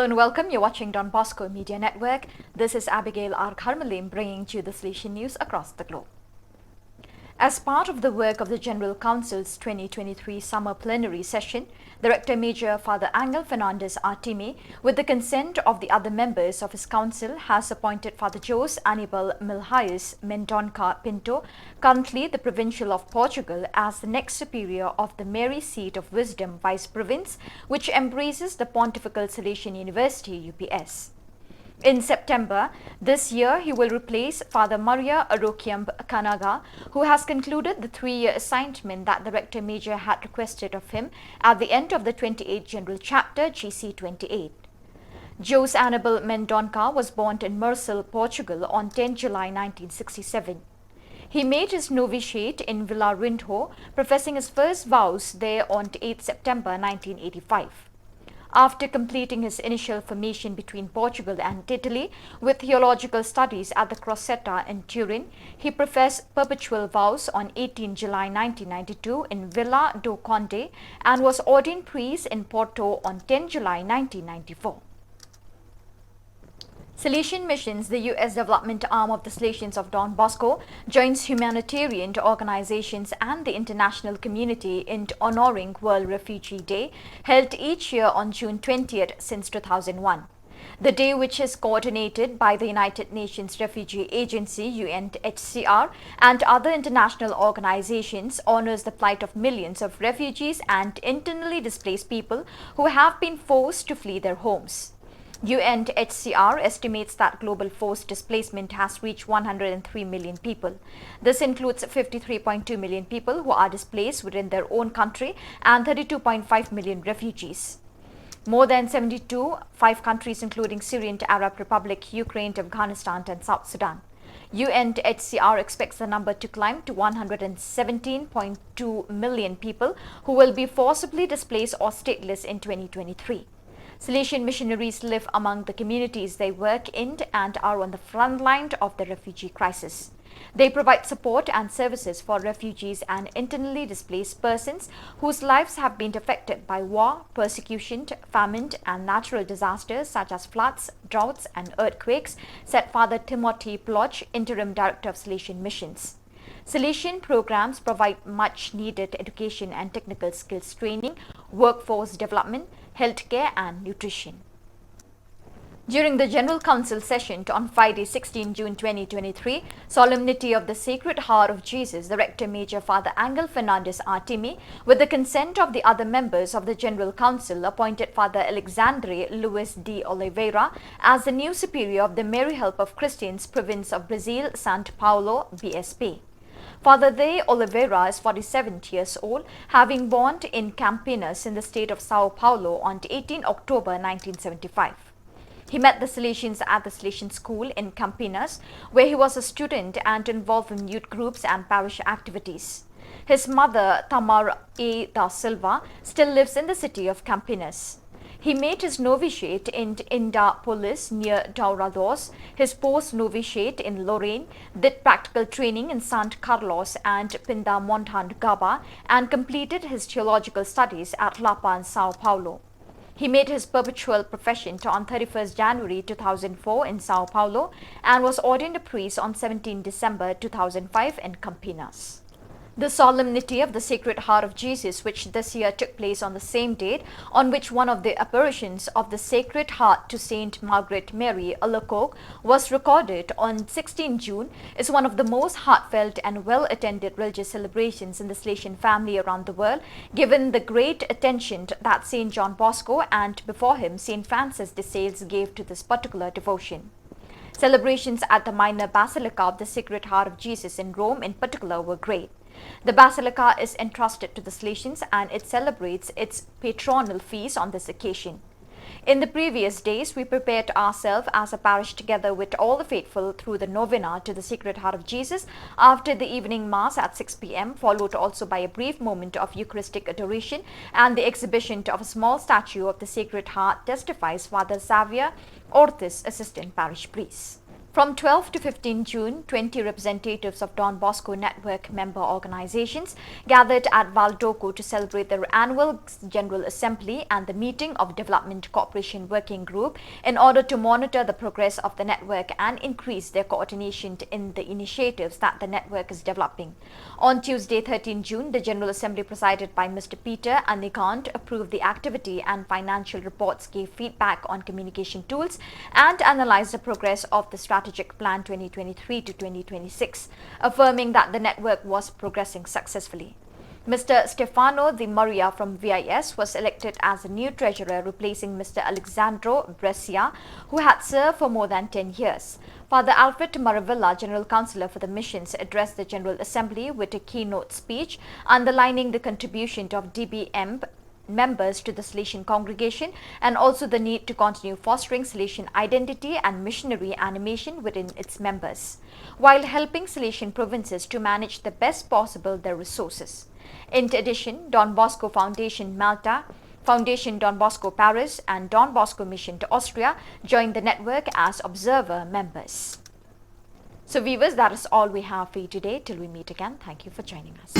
and welcome. You're watching Don Bosco Media Network. This is Abigail R. Karmalim bringing you the Salesian news across the globe. As part of the work of the General Council's 2023 summer plenary session, Director Major Father Angel Fernandez Artime, with the consent of the other members of his council, has appointed Father Jose Anibal Milhais Mendonca Pinto, currently the Provincial of Portugal, as the next Superior of the Mary Seat of Wisdom Vice Province, which embraces the Pontifical Salesian University UPS. In September this year, he will replace Father Maria Arokiam Kanaga, who has concluded the 3-year assignment that the Rector Major had requested of him at the end of the 28th General Chapter GC 28. Jose Anibal Mendonca was born in Marseille, Portugal on 10 July 1967. He made his novitiate in Villarinho, professing his first vows there on 8 September 1985. After completing his initial formation between Portugal and Italy with theological studies at the Crocetta in Turin, he professed perpetual vows on 18 July 1992 in Villa do Conde and was ordained priest in Porto on 10 July 1994. Salesian Missions, the U.S. development arm of the Salesians of Don Bosco, joins humanitarian organizations and the international community in honoring World Refugee Day, held each year on June 20th since 2001. The day, which is coordinated by the United Nations Refugee Agency UNHCR and other international organizations, honors the plight of millions of refugees and internally displaced people who have been forced to flee their homes. UNHCR estimates that global forced displacement has reached 103 million people. This includes 53.2 million people who are displaced within their own country and 32.5 million refugees. More than 5 countries including Syrian Arab Republic, Ukraine, Afghanistan and South Sudan. UNHCR expects the number to climb to 117.2 million people who will be forcibly displaced or stateless in 2023. Salesian missionaries live among the communities they work in and are on the front line of the refugee crisis. They provide support and services for refugees and internally displaced persons whose lives have been affected by war, persecution, famine, and natural disasters such as floods, droughts, and earthquakes, said Father Timothy Bloch, Interim Director of Salesian Missions. Salesian programs provide much-needed education and technical skills training, workforce development, healthcare and nutrition. During the General Council session on Friday 16 June 2023, Solemnity of the Sacred Heart of Jesus, the Rector Major Father Angel Fernandez Artime, with the consent of the other members of the General Council, appointed Father Alexandre Luis de Oliveira as the new Superior of the Mary Help of Christians Province of Brazil, São Paulo, BSP. Father de Oliveira is 47 years old, having born in Campinas in the state of Sao Paulo on 18 October 1975. He met the Salesians at the Salesian School in Campinas, where he was a student and involved in youth groups and parish activities. His mother, Tamar A. da Silva, still lives in the city of Campinas. He made his novitiate in Indapolis near Dourados, his post-novitiate in Lorraine, did practical training in St. Carlos and Pindamonhangaba, and completed his theological studies at Lapa in Sao Paulo. He made his perpetual profession on 31st January 2004 in Sao Paulo and was ordained a priest on 17 December 2005 in Campinas. The Solemnity of the Sacred Heart of Jesus, which this year took place on the same date on which one of the apparitions of the Sacred Heart to Saint Margaret Mary Alacoque was recorded on 16 June, is one of the most heartfelt and well-attended religious celebrations in the Salesian family around the world, given the great attention that Saint John Bosco and before him Saint Francis de Sales gave to this particular devotion. Celebrations at the Minor Basilica of the Sacred Heart of Jesus in Rome in particular were great. The Basilica is entrusted to the Salesians and it celebrates its patronal feast on this occasion. In the previous days, we prepared ourselves as a parish together with all the faithful through the novena to the Sacred Heart of Jesus after the evening Mass at 6 p.m, followed also by a brief moment of Eucharistic adoration and the exhibition of a small statue of the Sacred Heart, testifies Father Xavier Ortiz, Assistant Parish Priest. From 12 to 15 June, 20 representatives of Don Bosco Network member organizations gathered at Valdoco to celebrate their annual General Assembly and the meeting of Development Cooperation Working Group in order to monitor the progress of the network and increase their coordination in the initiatives that the network is developing. On Tuesday, 13 June, the General Assembly presided by Mr. Peter Anikant approved the activity and financial reports, gave feedback on communication tools and analyzed the progress of the Strategic Plan 2023 to 2026, affirming that the network was progressing successfully. Mr. Stefano Di Maria from VIS was elected as the new treasurer, replacing Mr. Alexandro Brescia, who had served for more than 10 years. Father Alfred Maravilla, General Councillor for the Missions, addressed the General Assembly with a keynote speech underlining the contribution of DBM members to the Salesian congregation and also the need to continue fostering Salesian identity and missionary animation within its members, while helping Salesian provinces to manage the best possible their resources. In addition, Don Bosco Foundation Malta, Foundation Don Bosco Paris and Don Bosco Mission to Austria joined the network as observer members. So viewers, that is all we have for you today. Till we meet again, thank you for joining us.